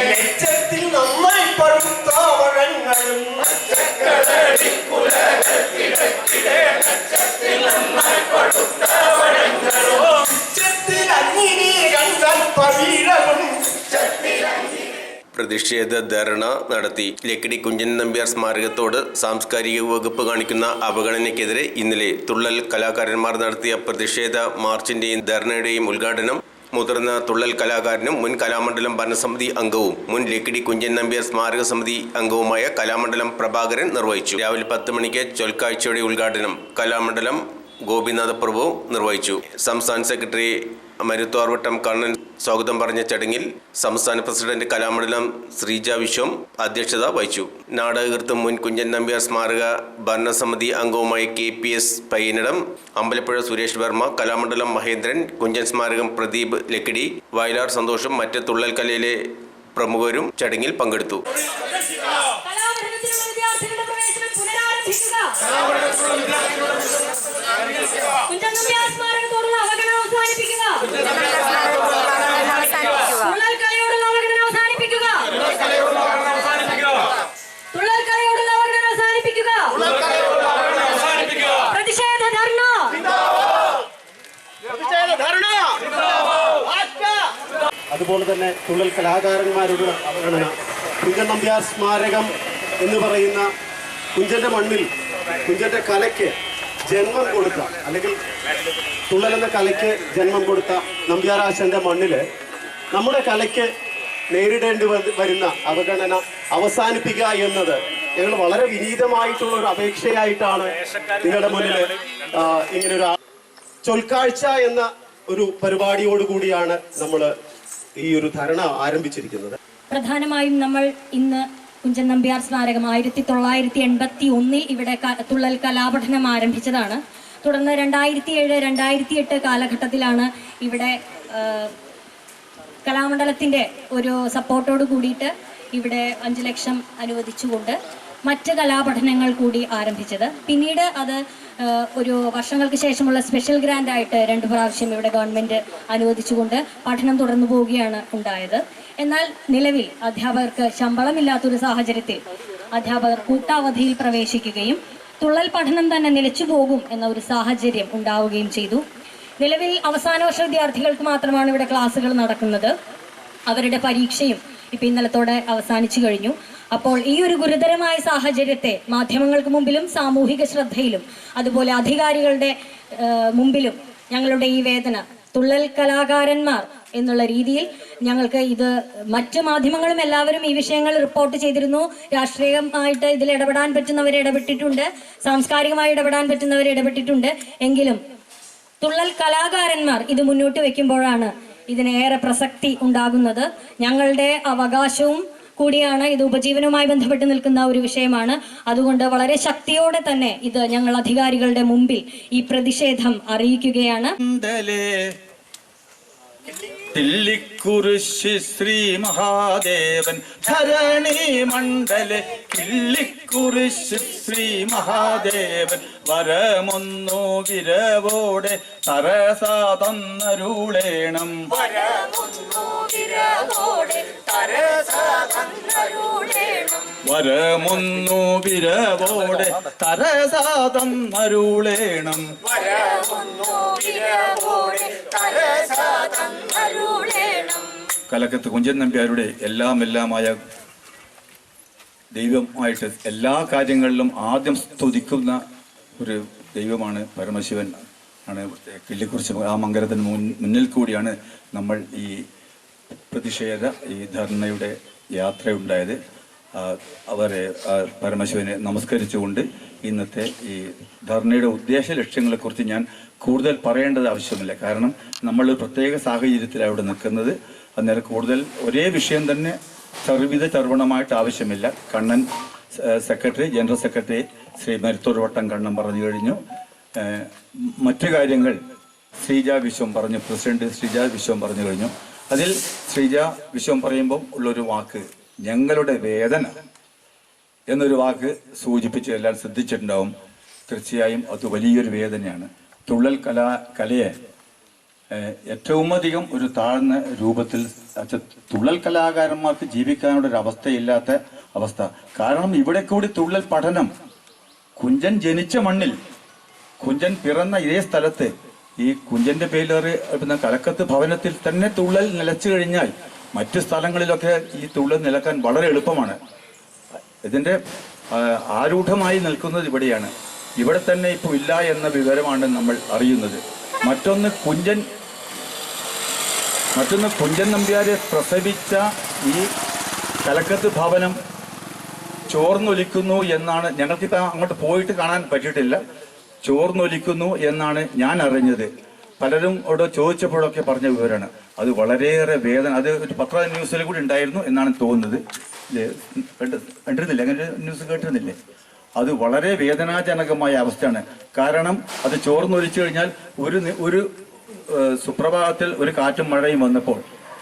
ലക്ഷത്തിൽ നമ്മെ പടുത്ത വഴങ്ങളും പ്രതിഷേധ ധർണ നടത്തി. ലക്കിടി കുഞ്ചൻ നമ്പ്യാർ സ്മാരകത്തോട് സാംസ്കാരിക വകുപ്പ് കാണിക്കുന്ന അവഗണനയ്ക്കെതിരെ ഇന്നലെ തുള്ളൽ കലാകാരന്മാർ നടത്തിയ പ്രതിഷേധ മാർച്ചിന്റെയും ധർണയുടെയും ഉദ്ഘാടനം മുതിർന്ന തുള്ളൽ കലാകാരനും മുൻ കലാമണ്ഡലം ഭരണസമിതി അംഗവും മുൻ ലക്കിടി കുഞ്ചൻ നമ്പ്യാർ സ്മാരക സമിതി അംഗവുമായ കലാമണ്ഡലം പ്രഭാകരൻ നിർവഹിച്ചു. രാവിലെ 10 മണിക്ക് ചൊൽക്കാഴ്ചയുടെ ഉദ്ഘാടനം കലാമണ്ഡലം ഗോപിനാഥ പ്രഭു നിർവഹിച്ചു. സംസ്ഥാന സെക്രട്ടറി മരുത്തോർവട്ടം കണ്ണൻ സ്വാഗതം പറഞ്ഞ ചടങ്ങിൽ സംസ്ഥാന പ്രസിഡന്റ് കലാമണ്ഡലം ശ്രീജ വിശ്വം അധ്യക്ഷത വഹിച്ചു. നാടകകൃത്തും മുൻ കുഞ്ചൻ നമ്പ്യാർ സ്മാരക ഭരണസമിതി അംഗവുമായ KPS പയ്യനിടം, അമ്പലപ്പുഴ സുരേഷ് വർമ്മ, കലാമണ്ഡലം മഹേന്ദ്രൻ, കുഞ്ചൻ സ്മാരകം പ്രദീപ് ലക്കിടി, വയലാർ സന്തോഷം, മറ്റ് തുള്ളൽ കലയിലെ പ്രമുഖരും ചടങ്ങിൽ പങ്കെടുത്തു. അതുപോലെ തന്നെ തുള്ളൽ കലാകാരന്മാരുടെ അവഗണന, കുഞ്ചൻ നമ്പ്യാർ സ്മാരകം എന്ന് പറയുന്ന കുഞ്ചൻ്റെ മണ്ണിൽ കുഞ്ചൻ്റെ കലയ്ക്ക് ജന്മം കൊടുത്ത, അല്ലെങ്കിൽ തുള്ളൽ എന്ന കലയ്ക്ക് ജന്മം കൊടുത്ത നമ്പ്യാരാശൻ്റെ മണ്ണിൽ നമ്മുടെ കലയ്ക്ക് നേരിടേണ്ടി വരുന്ന അവഗണന അവസാനിപ്പിക്കുക എന്നത് ഞങ്ങൾ വളരെ വിനീതമായിട്ടുള്ള ഒരു അപേക്ഷയായിട്ടാണ് നിങ്ങളുടെ മുന്നിൽ ഇങ്ങനൊരു ചൊൽക്കാഴ്ച എന്ന ഒരു പരിപാടിയോടുകൂടിയാണ് നമ്മൾ ഈ ഒരു ധർണ ആരംഭിച്ചിരിക്കുന്നത്. പ്രധാനമായും നമ്മൾ ഇന്ന് കുഞ്ചൻ നമ്പ്യാർ സ്മാരകം 1981 ഇവിടെ തുള്ളൽ കലാപഠനം ആരംഭിച്ചതാണ്. തുടർന്ന് 2007-2008 കാലഘട്ടത്തിലാണ് ഇവിടെ കലാമണ്ഡലത്തിൻ്റെ ഒരു സപ്പോർട്ടോട് കൂടിയിട്ട് ഇവിടെ 5 ലക്ഷം അനുവദിച്ചുകൊണ്ട് മറ്റ് കലാപഠനങ്ങൾ കൂടി ആരംഭിച്ചത്. പിന്നീട് അത് ഒരു വർഷങ്ങൾക്ക് ശേഷമുള്ള സ്പെഷ്യൽ ഗ്രാൻഡ് ആയിട്ട് 2 പ്രാവശ്യം ഇവിടെ ഗവൺമെൻറ് അനുവദിച്ചുകൊണ്ട് പഠനം തുടർന്നു പോവുകയാണ് ഉണ്ടായത്. എന്നാൽ നിലവിൽ അധ്യാപകർക്ക് ശമ്പളമില്ലാത്തൊരു സാഹചര്യത്തിൽ അധ്യാപകർ കൂട്ടാവധിയിൽ പ്രവേശിക്കുകയും തുള്ളൽ പഠനം തന്നെ നിലച്ചു പോകും എന്ന ഒരു സാഹചര്യം ഉണ്ടാവുകയും ചെയ്തു. നിലവിൽ അവസാന വർഷ വിദ്യാർത്ഥികൾക്ക് മാത്രമാണ് ഇവിടെ ക്ലാസ്സുകൾ നടക്കുന്നത്. അവരുടെ പരീക്ഷയും ഇപ്പം ഇന്നലത്തോടെ അവസാനിച്ചു കഴിഞ്ഞു. അപ്പോൾ ഈ ഒരു ഗുരുതരമായ സാഹചര്യത്തെ മാധ്യമങ്ങൾക്ക് മുമ്പിലും സാമൂഹിക ശ്രദ്ധയിലും അതുപോലെ അധികാരികളുടെ മുമ്പിലും ഞങ്ങളുടെ ഈ വേദന തുള്ളൽ കലാകാരന്മാർ എന്നുള്ള രീതിയിൽ ഞങ്ങൾക്ക് ഇത് മറ്റ് മാധ്യമങ്ങളും എല്ലാവരും ഈ വിഷയങ്ങൾ റിപ്പോർട്ട് ചെയ്തിരുന്നു. രാഷ്ട്രീയമായിട്ട് ഇതിൽ ഇടപെടാൻ പറ്റുന്നവർ ഇടപെട്ടിട്ടുണ്ട്, സാംസ്കാരികമായി ഇടപെടാൻ പറ്റുന്നവർ ഇടപെട്ടിട്ടുണ്ട്. എങ്കിലും തുള്ളൽ കലാകാരന്മാർ ഇത് മുന്നോട്ട് വെക്കുമ്പോഴാണ് ഇതിനേറെ പ്രസക്തി ഉണ്ടാകുന്നത്. ഞങ്ങളുടെ അവകാശവും കൂടിയാണ്, ഇത് ഉപജീവനവുമായി ബന്ധപ്പെട്ട് നിൽക്കുന്ന ഒരു വിഷയമാണ്. അതുകൊണ്ട് വളരെ ശക്തിയോടെ തന്നെ ഇത് ഞങ്ങൾ അധികാരികളുടെ മുമ്പിൽ ഈ പ്രതിഷേധം അറിയിക്കുകയാണ്. കിള്ളിക്കുറിശി ശ്രീ മഹാദേവൻ ധരണി മണ്ഡലെ കിള്ളിക്കുറിശി ശ്രീ മഹാദേവൻ വരമൊന്നു വിരവോടെ തരസാ തന്നരുളേണം വരമൊന്നു വിരവോടെ തരസാ തന്നരുളേണം കലക്കത്ത് കുഞ്ചൻ നമ്പ്യാരുടെ എല്ലാമായ ദൈവമായിട്ട് എല്ലാ കാര്യങ്ങളിലും ആദ്യം സ്തുതിക്കുന്ന ഒരു ദൈവമാണ് പരമശിവൻ ആണ്. കിള്ളിക്കുറിശി ആ മംഗലത്തിന് മുന്നിൽ കൂടിയാണ് നമ്മൾ ഈ പ്രതിഷേധ ഈ ധർണയുടെ യാത്രയുണ്ടായത്. അവരെ പരമശിവനെ നമസ്കരിച്ചുകൊണ്ട് ഇന്നത്തെ ഈ ധർണയുടെ ഉദ്ദേശ ലക്ഷ്യങ്ങളെക്കുറിച്ച് ഞാൻ കൂടുതൽ പറയേണ്ടത് ആവശ്യമില്ല. കാരണം നമ്മൾ പ്രത്യേക സാഹചര്യത്തിലാണ് അവിടെ നിൽക്കുന്നത്. അന്നേരം കൂടുതൽ ഒരേ വിഷയം തന്നെ ചർവണമായിട്ട് ആവശ്യമില്ല. Kannan secretary, general secretary Shri Maruthorvattom Kannan പറഞ്ഞു കഴിഞ്ഞു. മറ്റു കാര്യങ്ങൾ ശ്രീജ വിശ്വം പറഞ്ഞു, പ്രസിഡന്റ് ശ്രീജ വിശ്വം പറഞ്ഞു കഴിഞ്ഞു. അതിൽ ശ്രീജ വിശ്വം പറയുമ്പോൾ ഉള്ളൊരു വാക്ക് ഞങ്ങളുടെ വേദന എന്നൊരു വാക്ക് സൂചിപ്പിച്ച് എല്ലാവരും ശ്രദ്ധിച്ചിട്ടുണ്ടാവും. തീർച്ചയായും അത് വലിയൊരു വേദനയാണ്. തുള്ളൽ കലയെ ഏറ്റവും അധികം ഒരു താഴ്ന്ന രൂപത്തിൽ തുള്ളൽ കലാകാരന്മാർക്ക് ജീവിക്കാനുള്ള ഒരു അവസ്ഥയില്ലാത്ത അവസ്ഥ. കാരണം ഇവിടെ കൂടി തുള്ളൽ പഠനം, കുഞ്ചൻ ജനിച്ച മണ്ണിൽ, കുഞ്ചൻ പിറന്ന ഇതേ സ്ഥലത്ത് ഈ കുഞ്ചന്റെ പേരിലേറി കലക്കത്ത് ഭവനത്തിൽ തന്നെ തുള്ളൽ നിലച്ചു കഴിഞ്ഞാൽ മറ്റു സ്ഥലങ്ങളിലൊക്കെ ഈ തുള്ളൽ നിലക്കാൻ വളരെ എളുപ്പമാണ്. ഇതിന്റെ ആരൂഢമായി നിൽക്കുന്നത് ഇവിടെയാണ്. ഇവിടെ തന്നെ ഇപ്പോൾ ഇല്ല എന്ന വിവരമാണ് നമ്മൾ അറിയുന്നത്. മറ്റൊന്ന് കുഞ്ചൻ നമ്പ്യാരെ പ്രസവിച്ച ഈ കലക്കത്ത് ഭവനം ചോർന്നൊലിക്കുന്നു എന്നാണ്, ഞങ്ങൾക്കിപ്പോൾ അങ്ങോട്ട് പോയിട്ട് കാണാൻ പറ്റിയിട്ടില്ല, ചോർന്നൊലിക്കുന്നു എന്നാണ് ഞാൻ അറിഞ്ഞത്. പലരും അവിടെ ചോദിച്ചപ്പോഴൊക്കെ പറഞ്ഞ വിവരമാണ്. അത് വളരെയേറെ വേദന, അത് ഒരു പത്ര ന്യൂസിൽ കൂടി ഉണ്ടായിരുന്നു എന്നാണ് തോന്നുന്നത്. കണ്ടിരുന്നില്ലേ? അങ്ങനെ ന്യൂസ് കേട്ടിരുന്നില്ലേ? അത് വളരെ വേദനാജനകമായ അവസ്ഥയാണ്. കാരണം അത് ചോർന്നൊലിച്ചു കഴിഞ്ഞാൽ ഒരു സുപ്രഭാതത്തിൽ ഒരു കാറ്റും മഴയും വന്നപ്പോൾ